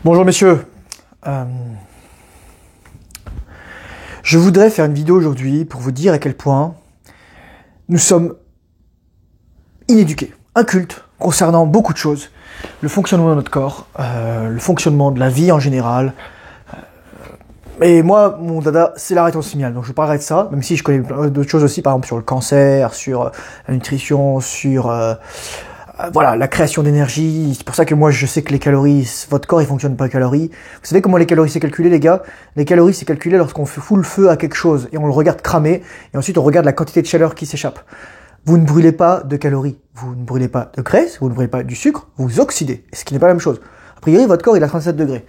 Bonjour messieurs. Euh, je voudrais faire une vidéo aujourd'hui pour vous dire à quel point nous sommes inéduqués, incultes concernant beaucoup de choses. Le fonctionnement de notre corps, le fonctionnement de la vie en général. Et moi, mon dada, c'est la rétention donc je parlerai de ça, même si je connais d'autres choses aussi, par exemple sur le cancer, sur la nutrition, sur voilà, la création d'énergie. C'est pour ça que moi je sais que les calories, votre corps il fonctionne pas calories. Vous savez comment les calories c'est calculé, les gars? Les calories c'est calculé lorsqu'on fout le feu à quelque chose et on le regarde cramer et ensuite on regarde la quantité de chaleur qui s'échappe. Vous ne brûlez pas de calories, vous ne brûlez pas de graisse, vous ne brûlez pas du sucre, vous oxydez, ce qui n'est pas la même chose. A priori votre corps il a 37 degrés.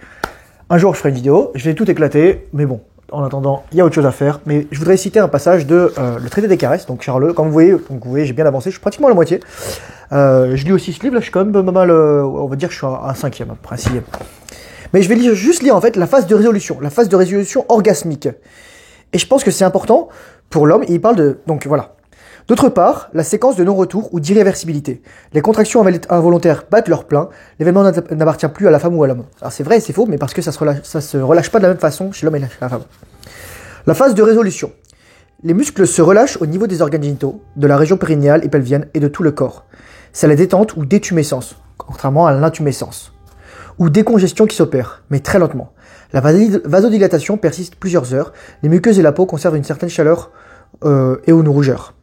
Un jour je ferai une vidéo, je vais tout éclater, mais bon, en attendant, il y a autre chose à faire. Mais je voudrais citer un passage de le traité des caresses, donc Charles, comme vous voyez, j'ai bien avancé, je suis pratiquement à la moitié. Je lis aussi ce livre, là je suis quand même pas mal, on va dire que je suis à un cinquième, après un sixième. Mais je vais juste lire en fait la phase de résolution orgasmique. Et je pense que c'est important pour l'homme, et il parle de, donc voilà. D'autre part, la séquence de non-retour ou d'irréversibilité. Les contractions involontaires battent leur plein, l'événement n'appartient plus à la femme ou à l'homme. Alors c'est vrai et c'est faux, mais parce que ça se relâche pas de la même façon chez l'homme et chez la femme. La phase de résolution. Les muscles se relâchent au niveau des organes génitaux, de la région périnéale et pelvienne et de tout le corps. C'est la détente ou détumescence, contrairement à l'intumescence. Ou décongestion qui s'opère, mais très lentement. La vasodilatation persiste plusieurs heures, les muqueuses et la peau conservent une certaine chaleur et une rougeur.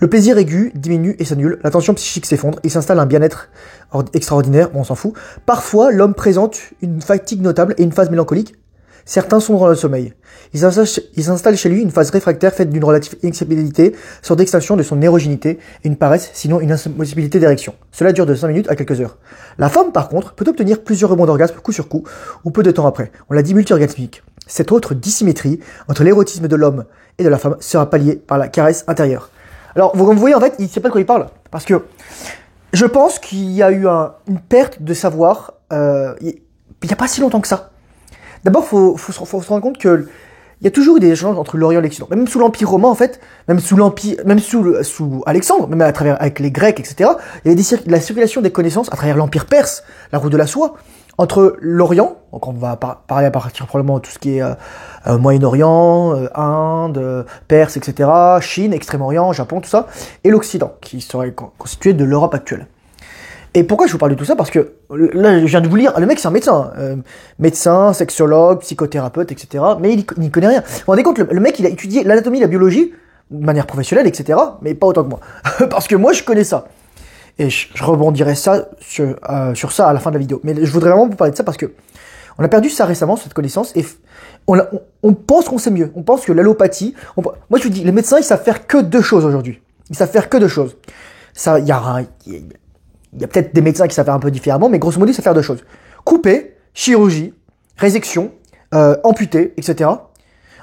Le plaisir aigu diminue et s'annule, la tension psychique s'effondre, il s'installe un bien-être extraordinaire, bon, on s'en fout. Parfois, l'homme présente une fatigue notable et une phase mélancolique. Certains sont dans le sommeil. Il s'installe chez lui une phase réfractaire faite d'une relative inexcitabilité, sorte d'extinction de son érogénité et une paresse, sinon une impossibilité d'érection. Cela dure de 5 minutes à quelques heures. La femme, par contre, peut obtenir plusieurs rebonds d'orgasme coup sur coup, ou peu de temps après. On l'a dit multi-orgasmique. Cette autre dissymétrie entre l'érotisme de l'homme et de la femme sera palliée par la caresse intérieure. Alors, comme vous voyez, en fait, il ne sait pas de quoi il parle. Parce que je pense qu'il y a eu une perte de savoir il n'y a pas si longtemps que ça. D'abord, faut se rendre compte que il y a toujours eu des échanges entre l'Orient et l'Occident. Même sous l'Empire romain, en fait, même sous Alexandre, même avec les Grecs, etc., il y avait la circulation des connaissances à travers l'Empire perse, la route de la soie, entre l'Orient, donc on va parler à partir probablement de tout ce qui est Moyen-Orient, Inde, Perse, etc., Chine, Extrême-Orient, Japon, tout ça, et l'Occident, qui serait constitué de l'Europe actuelle. Et pourquoi je vous parle de tout ça? Parce que là, je viens de vous lire, le mec c'est un médecin, médecin, sexologue, psychothérapeute, etc., mais il n'y connaît rien. Vous vous rendez compte, le mec il a étudié l'anatomie, la biologie, de manière professionnelle, etc., mais pas autant que moi. Parce que moi je connais ça. Et je rebondirai sur ça à la fin de la vidéo. Mais je voudrais vraiment vous parler de ça parce que on a perdu ça récemment, cette connaissance, et on pense qu'on sait mieux. On pense que l'allopathie... Moi, je vous dis, les médecins, ils savent faire que deux choses aujourd'hui. Ils savent faire que deux choses. Il y a peut-être des médecins qui savent faire un peu différemment, mais grosso modo, ils savent faire deux choses. Couper, chirurgie, résection, amputer, etc.,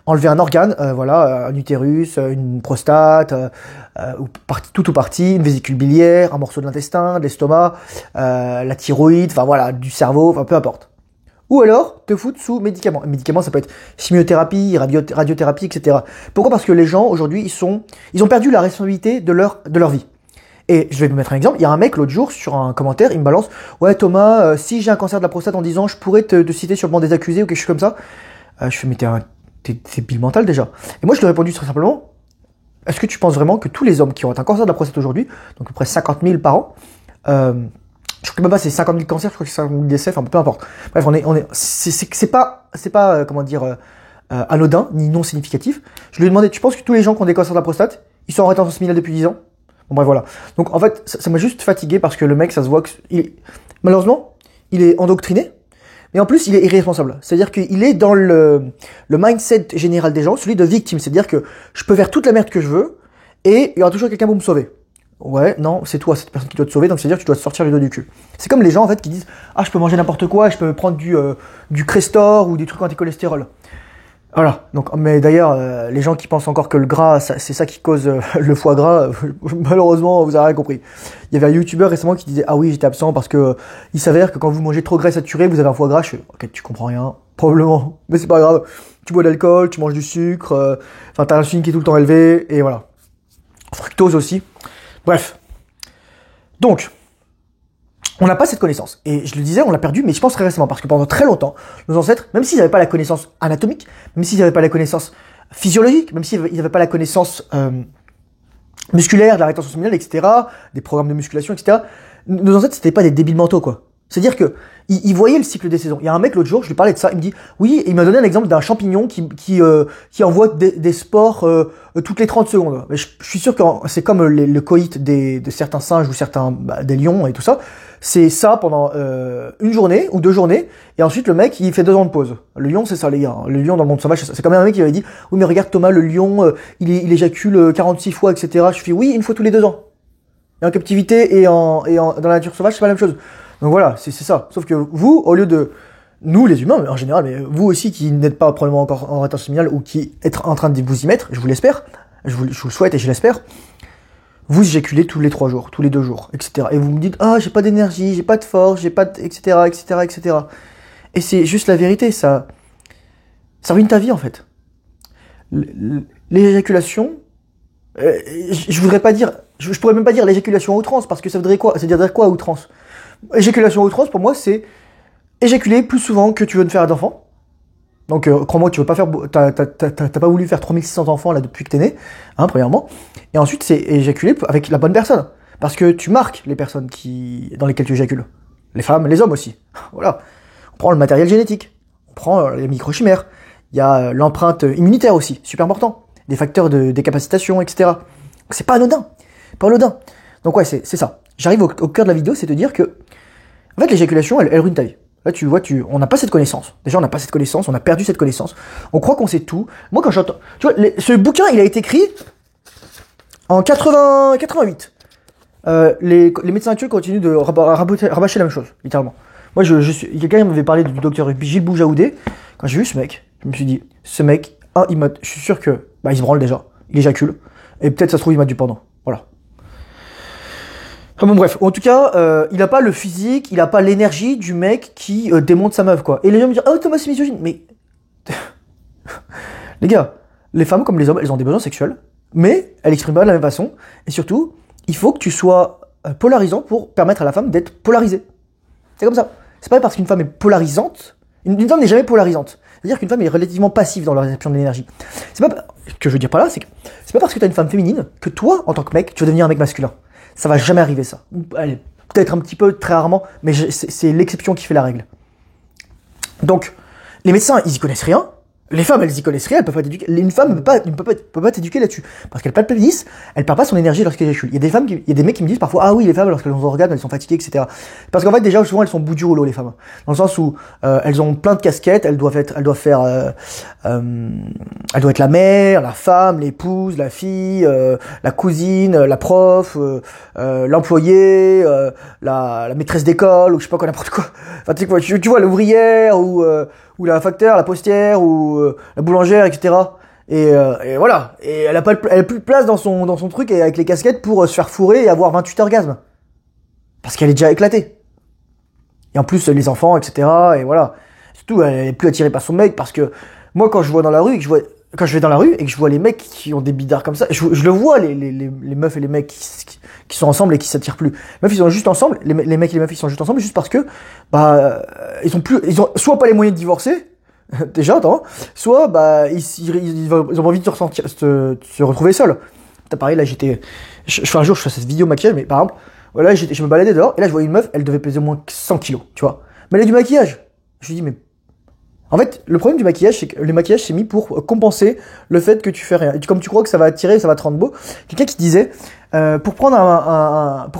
enlever un organe, voilà, un utérus, une prostate, tout ou partie, une vésicule biliaire, un morceau de l'intestin, de l'estomac, la thyroïde, enfin voilà, du cerveau, enfin peu importe. Ou alors te foutre sous médicaments. Les médicaments, ça peut être chimiothérapie, radiothérapie, etc. Pourquoi? Parce que les gens aujourd'hui, ils ont perdu la responsabilité de leur vie. Et je vais vous mettre un exemple. Il y a un mec l'autre jour sur un commentaire, il me balance: ouais Thomas, si j'ai un cancer de la prostate en 10 ans, je pourrais te citer sur le banc des accusés ou quelque chose comme ça. Je fais: mais t'es pile mental déjà. Et moi je lui ai répondu très simplement: est-ce que tu penses vraiment que tous les hommes qui ont un cancer de la prostate aujourd'hui, donc à peu près 50 000 par an, je crois que même pas c'est 50 000 cancers, je crois que c'est 50 000 décès, enfin peu importe. Bref, c'est pas comment dire anodin ni non significatif. Je lui ai demandé: tu penses que tous les gens qui ont des cancers de la prostate, ils sont en rétention séminale depuis 10 ans? Bon bref voilà. Donc en fait ça m'a juste fatigué parce que le mec, ça se voit que malheureusement il est endoctriné. Mais en plus, il est irresponsable. C'est-à-dire qu'il est dans le mindset général des gens, celui de victime. C'est-à-dire que je peux faire toute la merde que je veux et il y aura toujours quelqu'un pour me sauver. Ouais, non, c'est toi, cette personne qui doit te sauver, donc c'est-à-dire que tu dois te sortir le dos du cul. C'est comme les gens, en fait, qui disent: ah, je peux manger n'importe quoi, je peux prendre du Crestor ou des trucs anti-cholestérol. Voilà. Donc, mais d'ailleurs, les gens qui pensent encore que le gras, c'est ça qui cause le foie gras, malheureusement, vous avez rien compris. Il y avait un youtubeur récemment qui disait: ah oui, j'étais absent parce que il s'avère que quand vous mangez trop gras saturé, vous avez un foie gras. Je fais: ok, tu comprends rien, probablement, mais c'est pas grave. Tu bois de l'alcool, tu manges du sucre, enfin t'as l'insuline qui est tout le temps élevée, et voilà. Fructose aussi. Bref. Donc, On n'a pas cette connaissance. Et je le disais, on l'a perdu, mais je pense très récemment, parce que pendant très longtemps, nos ancêtres, même s'ils n'avaient pas la connaissance anatomique, même s'ils n'avaient pas la connaissance physiologique, même s'ils n'avaient pas la connaissance musculaire, de la rétention séminale, etc., des programmes de musculation, etc., nos ancêtres, c'était pas des débiles mentaux, quoi. C'est-à-dire que ils voyaient le cycle des saisons. Il y a un mec l'autre jour, je lui parlais de ça, il me dit, oui, il m'a donné un exemple d'un champignon qui envoie des spores toutes les 30 secondes. Mais je suis sûr que c'est comme le coït de certains singes ou des lions et tout ça. C'est ça pendant une journée ou 2 journées, et ensuite le mec il fait 2 ans de pause. Le lion c'est ça les gars, le lion dans le monde sauvage, c'est comme un mec qui avait dit, oui mais regarde Thomas, le lion il éjacule 46 fois, etc. Je fais oui, une fois tous les 2 ans. Et en captivité et dans la nature sauvage c'est pas la même chose. Donc voilà, c'est ça. Sauf que vous, au lieu de nous les humains en général, mais vous aussi qui n'êtes pas probablement encore en rétention séminale ou qui êtes en train de vous y mettre, je vous l'espère, je vous le souhaite et je l'espère, vous éjaculez tous les 3 jours, tous les 2 jours, etc. Et vous me dites, ah, j'ai pas d'énergie, j'ai pas de force, j'ai pas de, etc., etc., etc. Et c'est juste la vérité, ça ruine ta vie, en fait. L'éjaculation, je voudrais pas dire, je pourrais même pas dire l'éjaculation à outrance, parce que ça voudrait quoi? Ça veut dire quoi à outrance? Éjaculation à outrance, pour moi, c'est éjaculer plus souvent que tu veux ne faire d'enfant. Donc, crois-moi, tu veux pas faire, t'as pas voulu faire 3600 enfants là depuis que t'es né, hein, premièrement. Et ensuite, c'est éjaculer avec la bonne personne. Parce que tu marques les personnes dans lesquelles tu éjacules. Les femmes, les hommes aussi. Voilà. On prend le matériel génétique. On prend les microchimères. Il y a l'empreinte immunitaire aussi, super important. Des facteurs de décapacitation, etc. C'est pas anodin. Pas anodin. Donc ouais, c'est ça. J'arrive au cœur de la vidéo, c'est de dire que, en fait, l'éjaculation, elle ruine ta vie. Là, tu vois, on n'a pas cette connaissance. Déjà, on n'a pas cette connaissance, on a perdu cette connaissance. On croit qu'on sait tout. Moi, quand j'entends... Tu vois, ce bouquin, il a été écrit en 88. Les médecins actuels continuent de rabâcher la même chose, littéralement. Moi, quelqu'un m'avait parlé du docteur Gilles Boujaoudé. Quand j'ai vu ce mec, je me suis dit, ce mec, je suis sûr que, il se branle déjà. Il éjacule. Et peut-être, ça se trouve, il m'a du pendant. Voilà. Enfin bon bref, en tout cas, il a pas le physique, il a pas l'énergie du mec qui démonte sa meuf quoi. Et les gens me disent oh Thomas c'est misogyne, mais les gars, les femmes comme les hommes, elles ont des besoins sexuels, mais elles expriment pas de la même façon. Et surtout, il faut que tu sois polarisant pour permettre à la femme d'être polarisée. C'est comme ça. C'est pas parce qu'une femme est polarisante, une femme n'est jamais polarisante. C'est-à-dire qu'une femme est relativement passive dans la réception de l'énergie. C'est pas ce que je veux dire par là, c'est que c'est pas parce que t'as une femme féminine que toi, en tant que mec, tu vas devenir un mec masculin. Ça va jamais arriver, ça. Allez, peut-être un petit peu, très rarement, mais c'est l'exception qui fait la règle. Donc, les médecins, ils y connaissent rien. Les femmes, elles y connaissent rien, elles peuvent pas t'éduquer. Une femme ne peut pas t'éduquer là-dessus. Parce qu'elle n'a pas de pénis, elle perd pas son énergie lorsqu'elle éjacule. Il y a des mecs qui me disent parfois, ah oui, les femmes, lorsqu'elles ont un orgasme, elles sont fatiguées, etc. Parce qu'en fait, déjà, souvent, elles sont au bout du rouleau, les femmes. Dans le sens où, elles ont plein de casquettes, elles doivent être la mère, la femme, l'épouse, la fille, la cousine, la prof, l'employé, la maîtresse d'école, ou je sais pas quoi, n'importe quoi. Enfin, tu vois, l'ouvrière, ou la facteur, la postière, ou la boulangère, etc. Et voilà. Et elle a plus de place dans son truc et avec les casquettes pour se faire fourrer et avoir 28 orgasmes. Parce qu'elle est déjà éclatée. Et en plus, les enfants, etc. Et voilà. Surtout, elle est plus attirée par son mec parce que moi, quand je vais dans la rue et que je vois les mecs qui ont des bidards comme ça, je le vois, les meufs et les mecs qui sont ensemble et qui s'attirent plus. Les meufs, ils sont juste ensemble, les mecs et les meufs, ils sont juste ensemble juste parce que, ils ont soit pas les moyens de divorcer, déjà, soit, ils ont envie de se retrouver seuls. Pareil, là, un jour, je fais cette vidéo maquillage, mais par exemple, voilà, je me baladais dehors, et là, je voyais une meuf, elle devait peser au moins 100 kilos, tu vois. Mais elle a du maquillage. Je lui dis, mais, en fait, le problème du maquillage, c'est que le maquillage s'est mis pour compenser le fait que tu fais rien. Et comme tu crois que ça va attirer, ça va te rendre beau. Quelqu'un qui disait, pour prendre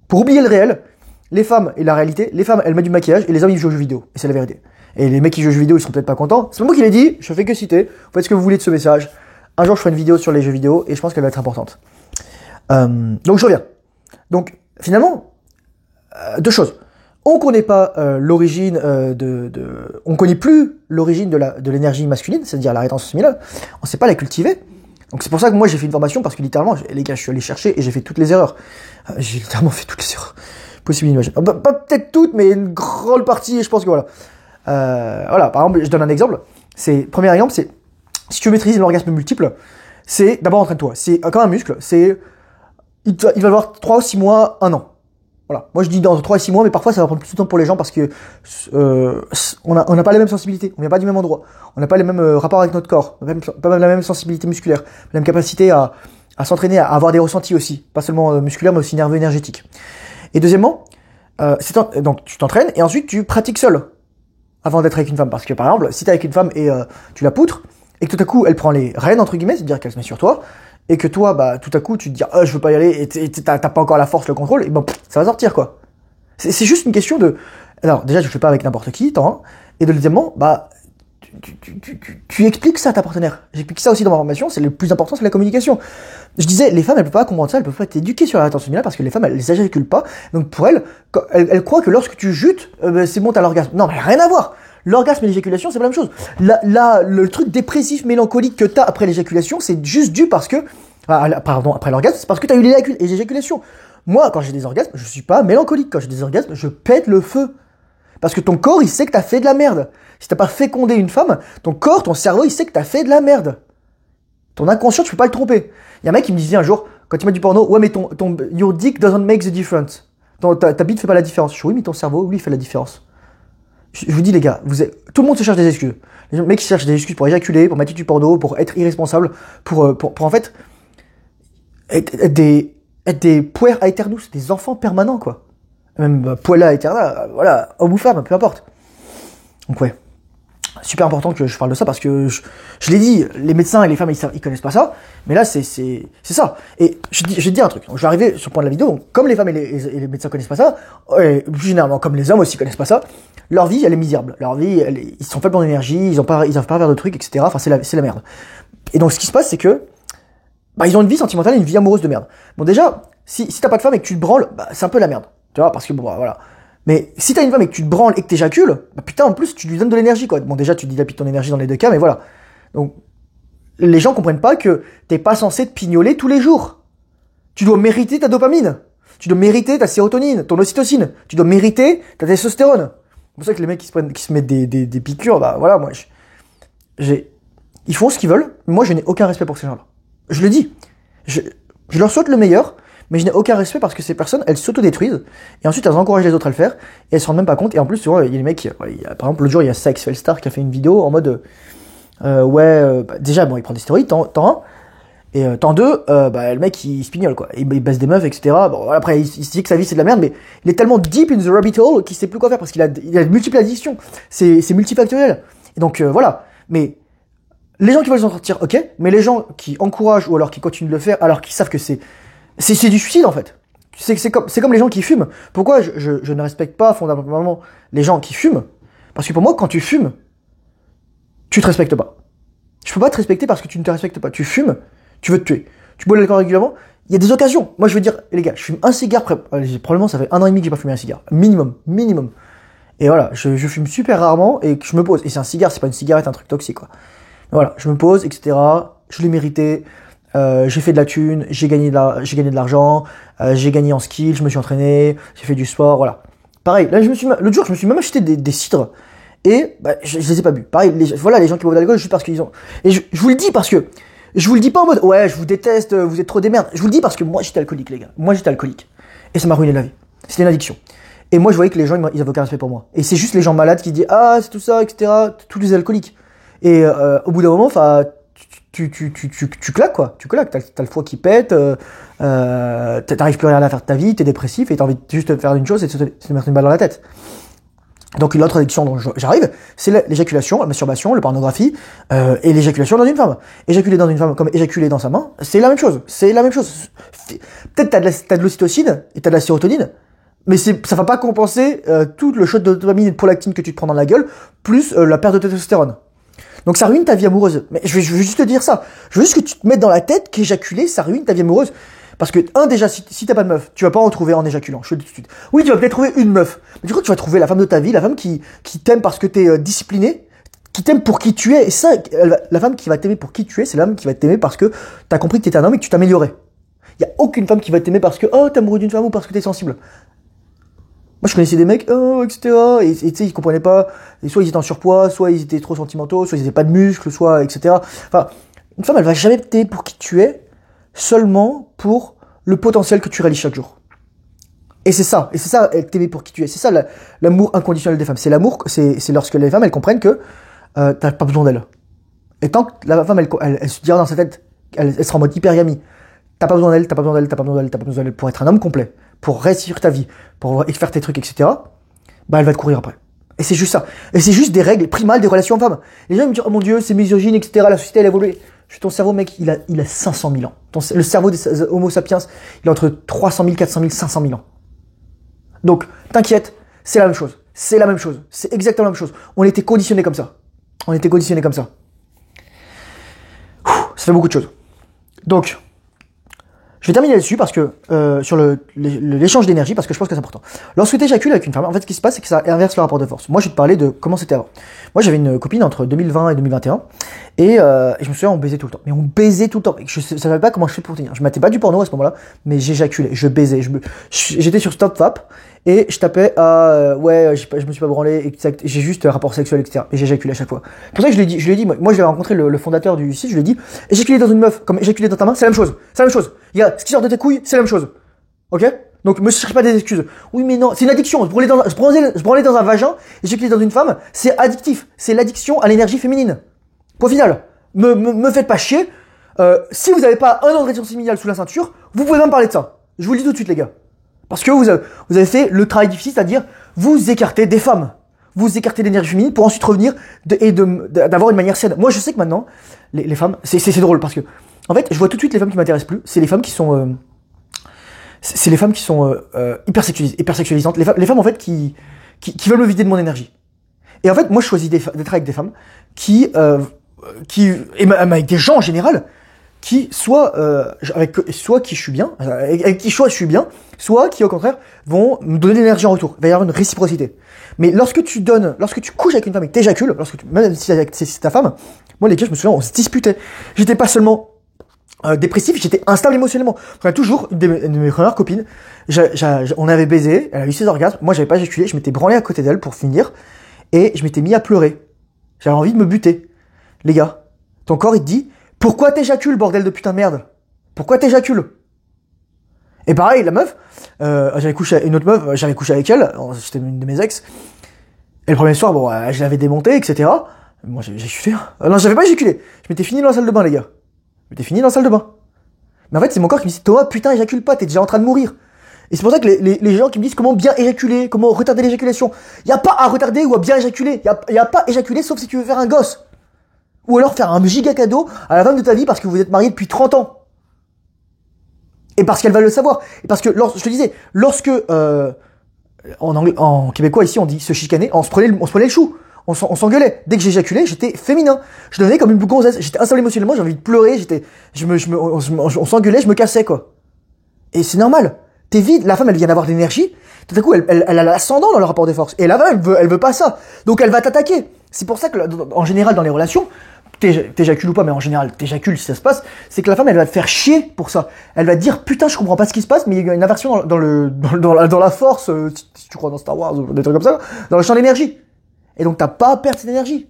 pour oublier le réel, les femmes et la réalité, les femmes, elles mettent du maquillage et les hommes, ils jouent aux jeux vidéo. Et c'est la vérité. Et les mecs qui jouent aux jeux vidéo, ils seront peut-être pas contents. C'est pas moi qui l'ai dit, je fais que citer. Vous faites ce que vous voulez de ce message. Un jour, je ferai une vidéo sur les jeux vidéo et je pense qu'elle va être importante. Donc, je reviens. Donc, finalement, 2 choses. On connaît pas l'origine on connaît plus l'origine de l'énergie masculine, c'est-à-dire la rétention séminale. On sait pas la cultiver. Donc c'est pour ça que moi j'ai fait une formation parce que littéralement, les gars, je suis allé chercher et j'ai fait toutes les erreurs. J'ai littéralement fait toutes les erreurs possibles et imaginables. Pas peut-être toutes, mais une grande partie. Et je pense que voilà. Voilà. Par exemple, je donne un exemple. Premier exemple, c'est si tu veux maîtriser l'orgasme multiple, c'est d'abord entraîne-toi. C'est comme un muscle. Il va avoir 3 ou 6 mois, 1 an. Voilà. Moi, je dis dans 3 et 6 mois, mais parfois, ça va prendre plus de temps pour les gens parce que on n'a pas la même sensibilité, on vient pas du même endroit, on n'a pas les mêmes rapports avec notre corps, on n'a pas la même sensibilité musculaire, la même capacité à s'entraîner, à avoir des ressentis aussi, pas seulement musculaires, mais aussi nerveux, énergétiques. Et deuxièmement, donc tu t'entraînes et ensuite tu pratiques seul avant d'être avec une femme. Parce que par exemple, si t'es avec une femme et tu la poutres, et que tout à coup elle prend les rênes entre guillemets, c'est-à-dire qu'elle se met sur toi, et que toi, bah tout à coup tu te dis je veux pas y aller, et t'as pas encore la force, le contrôle, et bon, ça va sortir quoi. C'est juste une question de... Alors déjà, je le fais pas avec n'importe qui, et deuxièmement, bah tu expliques ça à ta partenaire. J'explique ça aussi dans ma formation, c'est le plus important, c'est la communication. Je disais, les femmes, elles peuvent pas comprendre ça, elles peuvent pas être éduquées sur la rétention urinaire parce que les femmes, elles éjaculent pas. Donc pour elles, elles croient que lorsque tu jutes, c'est bon, t'as l'orgasme. Non, mais rien à voir. L'orgasme et l'éjaculation, c'est pas la même chose. Le truc dépressif, mélancolique que t'as après l'éjaculation, c'est juste dû parce que... après l'orgasme, c'est parce que t'as eu l'éjaculation. Moi, quand j'ai des orgasmes, je suis pas mélancolique. Quand j'ai des orgasmes, je pète le feu. Parce que ton corps, il sait que t'as fait de la merde. Si t'as pas fécondé une femme, ton corps, ton cerveau, il sait que t'as fait de la merde. Ton inconscient, tu peux pas le tromper. Il y a un mec qui me disait un jour, quand il m'a du porno, ouais, mais your dick doesn't make the difference. Ta bite fait pas la différence. Je dis, oui, mais ton cerveau, lui, il fait la différence. Je vous dis, les gars, tout le monde se cherche des excuses. Les mecs qui cherchent des excuses pour éjaculer, pour mettre du porno, pour être irresponsable, pour en fait, être des puer aeternus, des enfants permanents, quoi. Même puella aeterna, voilà, homme ou femme, peu importe. Donc ouais, super important que je parle de ça parce que je l'ai dit, les médecins et les femmes ils connaissent pas ça, mais là c'est ça. Et je vais te dire un truc. Donc, je vais arriver sur le point de la vidéo. Donc, comme les femmes et les médecins connaissent pas ça, et plus généralement comme les hommes aussi connaissent pas ça, leur vie elle est misérable. Leur vie, ils sont faibles en énergie, ils savent pas faire de trucs, etc. Enfin c'est la merde. Et donc ce qui se passe c'est que ils ont une vie sentimentale et une vie amoureuse de merde. Bon déjà, si t'as pas de femme et que tu te branles, c'est un peu la merde. Tu vois, parce que bon, voilà. Mais si t'as une femme et que tu te branles et que t'éjacules, putain, en plus, tu lui donnes de l'énergie, quoi. Bon, déjà, tu dilapides ton énergie dans les deux cas, mais voilà. Donc, les gens comprennent pas que t'es pas censé te pignoler tous les jours. Tu dois mériter ta dopamine. Tu dois mériter ta sérotonine, ton ocytocine. Tu dois mériter ta testostérone. C'est pour ça que les mecs qui se mettent des piqûres, voilà, moi, ils font ce qu'ils veulent. Moi, je n'ai aucun respect pour ces gens-là. Je le dis. Je leur souhaite le meilleur. Mais je n'ai aucun respect parce que ces personnes, elles s'autodétruisent, et ensuite elles encouragent les autres à le faire, et elles se rendent même pas compte, et en plus, souvent, il y a les mecs, par exemple, l'autre jour, il y a Sykes Felstar qui a fait une vidéo en mode, déjà, bon, il prend des stéroïdes, temps 1, et temps 2, le mec, il se pignole, quoi, il baisse des meufs, etc. Bon, après, il se dit que sa vie, c'est de la merde, mais il est tellement deep in the rabbit hole qu'il sait plus quoi faire, parce qu'il a de multiples addictions, c'est multifactoriel. Et donc, voilà. Mais, les gens qui veulent s'en sortir, ok, mais les gens qui encouragent, ou alors qui continuent de le faire, alors qu'ils savent que c'est du suicide en fait. C'est comme les gens qui fument. Pourquoi je ne respecte pas fondamentalement les gens qui fument? Parce que pour moi, quand tu fumes, tu te respectes pas. Je peux pas te respecter parce que tu ne te respectes pas. Tu fumes, tu veux te tuer. Tu bois de l'alcool régulièrement, il y a des occasions. Moi, je veux dire, les gars, je fume un cigare, probablement ça fait 1 an et demi que j'ai pas fumé un cigare. Minimum. Et voilà, je fume super rarement et que je me pose. Et c'est un cigare, c'est pas une cigarette, un truc toxique, quoi. Voilà, je me pose, etc. Je l'ai mérité. J'ai fait de la thune, j'ai gagné de l'argent, j'ai gagné en skill, je me suis entraîné, j'ai fait du sport, voilà. Pareil, là l'autre jour je me suis même acheté des cidres et je les ai pas bu. Pareil, voilà les gens qui boivent de l'alcool juste parce qu'ils ont. Et je vous le dis parce que je vous le dis pas en mode ouais je vous déteste, vous êtes trop des merdes. Je vous le dis parce que moi j'étais alcoolique les gars, moi j'étais alcoolique et ça m'a ruiné la vie. C'était une addiction. Et moi je voyais que les gens ils avaient aucun respect pour moi. Et c'est juste les gens malades qui disent ah c'est tout ça etc. Tous les alcooliques. Et au bout d'un moment enfin tu claques quoi, t'as le foie qui pète, t'arrives plus rien à faire de ta vie, t'es dépressif et t'as envie de juste faire une chose et de se mettre une balle dans la tête. Donc l'autre addiction dont j'arrive, c'est l'éjaculation, la masturbation, la pornographie et l'éjaculation dans une femme. Éjaculer dans une femme comme éjaculer dans sa main, c'est la même chose. Peut-être t'as de l'ocytocine et t'as de la sérotonine, mais ça va pas compenser tout le shot de dopamine et de prolactine que tu te prends dans la gueule, plus la perte de testostérone. Donc ça ruine ta vie amoureuse. Mais je veux juste te dire ça. Je veux juste que tu te mettes dans la tête qu'éjaculer, ça ruine ta vie amoureuse. Parce que, déjà, si t'as pas de meuf, tu vas pas en trouver en éjaculant. Je te le dis tout de suite. Oui, tu vas peut-être trouver une meuf. Mais du coup, tu vas trouver la femme de ta vie, la femme qui t'aime parce que t'es discipliné, qui t'aime pour qui tu es. Et ça, la femme qui va t'aimer pour qui tu es, c'est la femme qui va t'aimer parce que t'as compris que t'étais un homme et que tu t'améliorais. Y a aucune femme qui va t'aimer parce que, t'es amoureux d'une femme ou parce que t'es sensible. Moi, je connaissais des mecs, etc. Et tu sais, ils comprenaient pas. Et soit ils étaient en surpoids, soit ils étaient trop sentimentaux, soit ils avaient pas de muscles, soit, etc. Enfin, une femme, elle va jamais t'aimer pour qui tu es, seulement pour le potentiel que tu réalises chaque jour. Et c'est ça, t'aimer pour qui tu es. C'est ça l'amour inconditionnel des femmes. C'est l'amour, c'est lorsque les femmes, elles comprennent que t'as pas besoin d'elles. Et tant que la femme, elle se dira dans sa tête, elle sera en mode hypergamie. T'as pas besoin d'elle, t'as pas besoin d'elle, t'as pas besoin d'elle, t'as pas besoin d'elle pour être un homme complet, pour réussir ta vie, pour faire tes trucs, etc. Bah, elle va te courir après. Et c'est juste ça. Et c'est juste des règles primales des relations hommes-femmes. Les gens me disent, oh mon dieu, c'est misogyne, etc. La société, elle a évolué. Ton cerveau, mec, il a 500 000 ans. Le cerveau des Homo sapiens, il est entre 300 000, 400 000, 500 000 ans. Donc, t'inquiète, c'est la même chose. C'est la même chose. C'est exactement la même chose. On était conditionnés comme ça. Ça fait beaucoup de choses. Donc, je vais terminer là-dessus parce que sur l'échange d'énergie, parce que je pense que c'est important. Lorsque tu éjacules avec une femme, en fait, ce qui se passe, c'est que ça inverse le rapport de force. Moi, je vais te parler de comment c'était avant. Moi, j'avais une copine entre 2020 et 2021, et je me souviens, on baisait tout le temps. Mais on baisait tout le temps. Je savais pas comment je fais pour tenir. Je matais pas du porno à ce moment-là, mais j'éjaculais, je baisais. J'étais sur StopFap et je tapais je me suis pas branlé, exact. J'ai juste rapport sexuel, etc. Et j'éjaculais à chaque fois. C'est pour ça que je lui ai dit, moi, je l'ai rencontré le fondateur du site, je lui ai dit, éjaculer dans une meuf comme éjaculer dans ta main, c'est la même chose. C'est la même chose. Regarde, ce qui sort de tes couilles, c'est la même chose. Ok? Donc, me cherche pas des excuses. Oui, mais non, c'est une addiction. Se branler dans un vagin, éjaculer dans une femme, c'est addictif. C'est l'addiction à l'énergie féminine. Point final. Me faites pas chier. Si vous avez pas un an de rétention séminale sous la ceinture, vous pouvez même parler de ça. Je vous le dis tout de suite, les gars. Parce que vous avez fait le travail difficile, c'est-à-dire, vous écartez des femmes. Vous écartez l'énergie féminine pour ensuite revenir d'avoir une manière saine. Moi, je sais que maintenant, les femmes, c'est drôle parce que, en fait, je vois tout de suite les femmes qui m'intéressent plus. C'est les femmes qui sont, hypersexualisantes. Les femmes, en fait, qui veulent me vider de mon énergie. Et en fait, moi, je choisis d'être avec des femmes avec des gens en général, qui avec qui je suis bien, avec qui soit je suis bien, soit qui au contraire vont me donner de l'énergie en retour. Il va y avoir une réciprocité. Mais lorsque tu couches avec une femme et que t'éjacules, même si c'est ta femme, moi les gars, je me souviens, on se disputait. J'étais pas seulement dépressif, j'étais instable émotionnellement. On a toujours une de mes premières copines, on avait baisé, elle a eu ses orgasmes, moi j'avais pas éjaculé, je m'étais branlé à côté d'elle pour finir, et je m'étais mis à pleurer. J'avais envie de me buter. Les gars, ton corps il te dit, pourquoi t'éjacules, bordel de putain de merde? Pourquoi t'éjacules? Et pareil, la meuf, j'avais couché avec elle, c'était une de mes ex, et le premier soir, bon, je l'avais démonté, etc. Moi, j'ai éjaculé. Non, j'avais pas éjaculé. Je m'étais fini dans la salle de bain, les gars. Mais en fait, c'est mon corps qui me dit, Thomas, putain, éjacule pas, t'es déjà en train de mourir. Et c'est pour ça que les gens qui me disent comment bien éjaculer, comment retarder l'éjaculation. Y a pas à retarder ou à bien éjaculer. Y a pas à éjaculer sauf si tu veux faire un gosse. Ou alors faire un giga cadeau à la femme de ta vie parce que vous êtes mariés depuis 30 ans. Et parce qu'elle va le savoir. Et parce que, je te disais, lorsque, en québécois ici, on dit se chicaner, on se prenait le chou. On s'engueulait. Dès que j'éjaculais, j'étais féminin. Je devenais comme une gonzesse. J'étais instable émotionnellement, j'ai envie de pleurer, on s'engueulait, je me cassais, quoi. Et c'est normal. T'es vide, la femme, elle vient d'avoir de l'énergie. Tout à coup, elle a l'ascendant dans le rapport de force. Et la femme, elle veut pas ça. Donc elle va t'attaquer. C'est pour ça que, en général, dans les relations, t'éjacules ou pas, mais en général, t'éjacules si ça se passe, c'est que la femme, elle va te faire chier pour ça. Elle va te dire, putain, je comprends pas ce qui se passe, mais il y a une inversion dans la force, si tu crois dans Star Wars ou des trucs comme ça, dans le champ d'énergie. Et donc, t'as pas à perdre cette énergie.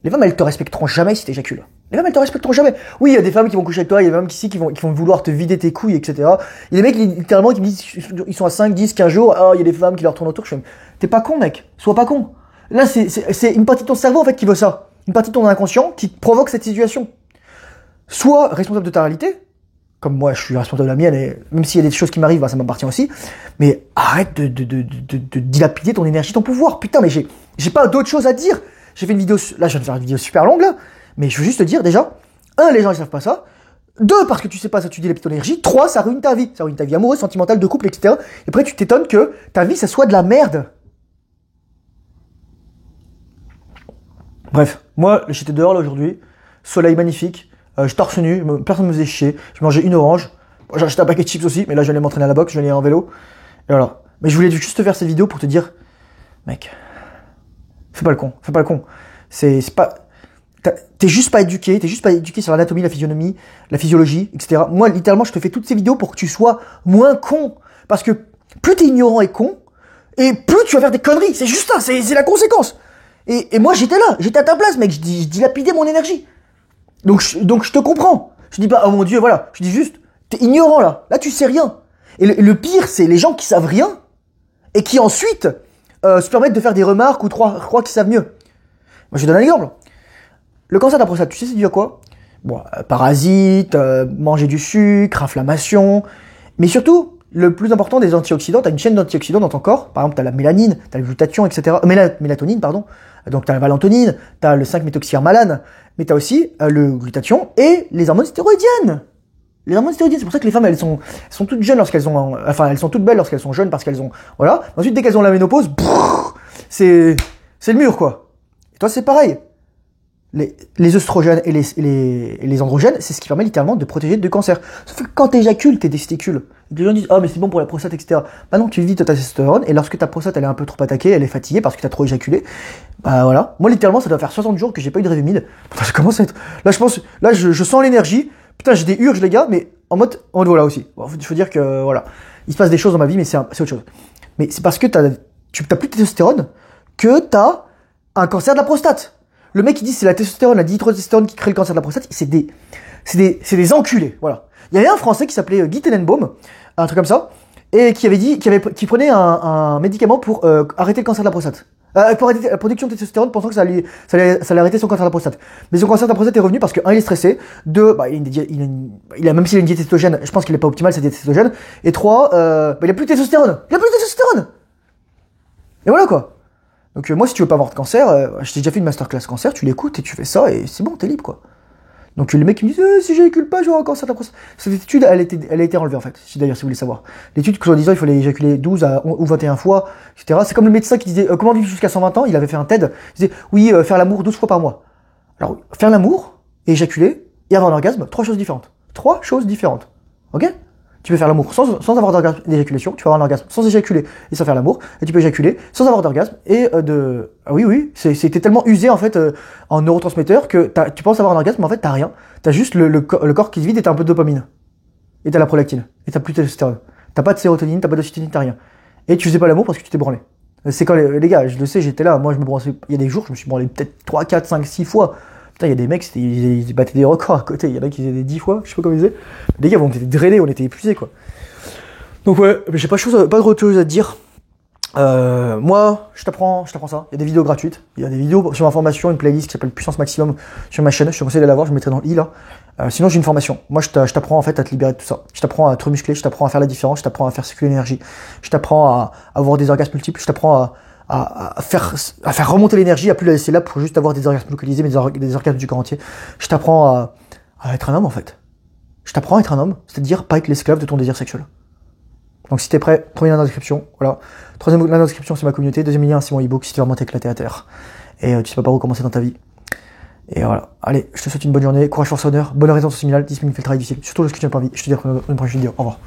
Les femmes, elles te respecteront jamais si t'éjacules. Les femmes, elles te respecteront jamais. Oui, il y a des femmes qui vont coucher avec toi, il y a des femmes qui vont vouloir te vider tes couilles, etc. Il y a des mecs, littéralement, qui me disent, ils sont à 5, 10, 15 jours, il y a des femmes qui leur tournent autour, je fais, t'es pas con, mec. Sois pas con. Là, c'est une partie de ton cerveau, en fait, qui veut ça. Une partie de ton inconscient qui provoque cette situation. Sois responsable de ta réalité, comme moi je suis responsable de la mienne, et même s'il y a des choses qui m'arrivent, ça m'appartient aussi, mais arrête de dilapider ton énergie, ton pouvoir. Putain, mais j'ai pas d'autre chose à dire. J'ai fait une vidéo, là je viens de faire une vidéo super longue là, mais je veux juste te dire déjà, 1, les gens ils savent pas ça, 2, parce que tu sais pas ça, tu dilapides ton énergie, 3, ça ruine ta vie amoureuse, sentimentale, de couple, etc. Et après tu t'étonnes que ta vie ça soit de la merde. Bref, moi, j'étais dehors là aujourd'hui, soleil magnifique, je torse nu, personne me faisait chier, je mangeais une orange, j'ai acheté un paquet de chips aussi, mais là je vais aller m'entraîner à la boxe, je vais aller en vélo, et voilà. Mais je voulais juste te faire cette vidéo pour te dire, mec, fais pas le con, c'est pas, t'es juste pas éduqué sur l'anatomie, la physionomie, la physiologie, etc. Moi, littéralement, je te fais toutes ces vidéos pour que tu sois moins con, parce que plus t'es ignorant et con, et plus tu vas faire des conneries, c'est juste ça, c'est la conséquence. Et moi, j'étais à ta place, mec, je dilapidais mon énergie. Donc je te comprends. Je dis pas, oh mon Dieu, voilà. Je dis juste, t'es ignorant, là. Là, tu sais rien. Et le pire, c'est les gens qui savent rien, et qui ensuite se permettent de faire des remarques ou croient qu'ils savent mieux. Moi, je te donne un exemple. Le cancer de la prostate, tu sais c'est dû à quoi? Bon, parasites, manger du sucre, inflammation, mais surtout, le plus important des antioxydants, tu as une chaîne d'antioxydants dans ton corps, par exemple, tu as la mélanine, tu as le glutathion, etc. Mélatonine, pardon. Donc tu as la valentonine, tu as le 5-méthoxyhermalane, mais tu as aussi le glutathion et les hormones stéroïdiennes. Les hormones stéroïdiennes, c'est pour ça que les femmes, elles sont toutes jeunes lorsqu'elles ont, enfin, elles sont toutes belles lorsqu'elles sont jeunes parce qu'elles ont, voilà. Ensuite, dès qu'elles ont la ménopause, c'est le mur, quoi. Et toi, c'est pareil. Les œstrogènes et les androgènes, c'est ce qui permet littéralement de protéger du cancer. Sauf que quand t'éjacules tes testicules, les gens disent, oh, mais c'est bon pour la prostate, etc. Bah non, tu vides ta testostérone, et lorsque ta prostate, elle est un peu trop attaquée, elle est fatiguée parce que t'as trop éjaculé, bah voilà. Moi, littéralement, ça doit faire 60 jours que j'ai pas eu de rêve humide. Putain, ça commence à être, là, je sens l'énergie. Putain, j'ai des urges, les gars, mais en mode voilà aussi. Bon, faut dire que, voilà. Il se passe des choses dans ma vie, mais c'est autre chose. Mais c'est parce que t'as plus de testostérone que t'as un cancer de la prostate. Le mec qui dit c'est la testostérone, la dihydrotestostérone qui crée le cancer de la prostate, c'est des enculés, voilà. Il y avait un Français qui s'appelait Guy Tenenbaum, un truc comme ça, et qui prenait un médicament pour arrêter le cancer de la prostate. Pour arrêter la production de testostérone, pensant que ça allait arrêter son cancer de la prostate. Mais son cancer de la prostate est revenu parce que, un, il est stressé, deux, bah, même s'il a une diète cétogène, je pense qu'il est pas optimal, sa diète cétogène, et trois, il a plus de testostérone. Et voilà, quoi. Donc moi, si tu veux pas avoir de cancer, je t'ai déjà fait une masterclass cancer, tu l'écoutes et tu fais ça et c'est bon, t'es libre, quoi. Donc le mec il me dit si j'éjacule pas, j'aurai un cancer de la prostate. Cette étude, elle a été enlevée en fait. D'ailleurs, si vous voulez savoir, l'étude que disant il fallait éjaculer 12 ou 21 fois, etc. C'est comme le médecin qui disait comment vivre jusqu'à 120 ans. Il avait fait un TED. Il disait oui, faire l'amour 12 fois par mois. Alors faire l'amour, éjaculer et avoir un orgasme, trois choses différentes. Ok? Tu peux faire l'amour sans avoir d'orgasme d'éjaculation, tu peux avoir un orgasme sans éjaculer et sans faire l'amour, et tu peux éjaculer sans avoir d'orgasme et Ah oui, c'était tellement usé en fait en neurotransmetteurs que tu penses avoir un orgasme mais en fait t'as rien. T'as juste le corps qui se vide et t'as un peu de dopamine. Et t'as la prolactine. Et t'as plus de testostérone. T'as pas de sérotonine, t'as pas d'ocytocine, t'as rien. Et tu faisais pas l'amour parce que tu t'es branlé. C'est quand les gars, je le sais, j'étais là, moi je me branlais, il y a des jours je me suis branlé peut-être 3, 4, 5, 6 fois. Putain, il y a des mecs, ils battaient des records à côté. Il y en a qui faisaient des 10 fois, je sais pas comment ils faisaient. Les gars, on était drainés, on était épuisés, quoi. Donc ouais, mais j'ai pas de chose à te dire. Moi, je t'apprends ça. Il y a des vidéos gratuites. Il y a des vidéos sur ma formation, une playlist qui s'appelle Puissance Maximum sur ma chaîne. Je te conseille d'aller la voir, je mettrai dans le i là. Sinon, j'ai une formation. Moi, je t'apprends en fait à te libérer de tout ça. Je t'apprends à te muscler, je t'apprends à faire la différence, je t'apprends à faire circuler l'énergie. Je t'apprends à avoir des orgasmes multiples, je t'apprends à faire remonter l'énergie, à plus la laisser là pour juste avoir des orgasmes localisés, mais des orgasmes du corps entier. Je t'apprends à être un homme en fait. Je t'apprends à être un homme, c'est-à-dire pas être l'esclave de ton désir sexuel. Donc si t'es prêt, premier lien dans la description, voilà. Troisième lien dans la description, c'est ma communauté. Deuxième lien, c'est mon e-book si tu veux vraiment t'éclater à terre. Et tu sais pas par où commencer dans ta vie. Et voilà. Allez, je te souhaite une bonne journée, courage, force, honneur, bonne raison, c'est 10 minutes fait le travail difficile. Surtout lorsque tu n'as pas envie. Je te dis à une prochaine vidéo. Au revoir.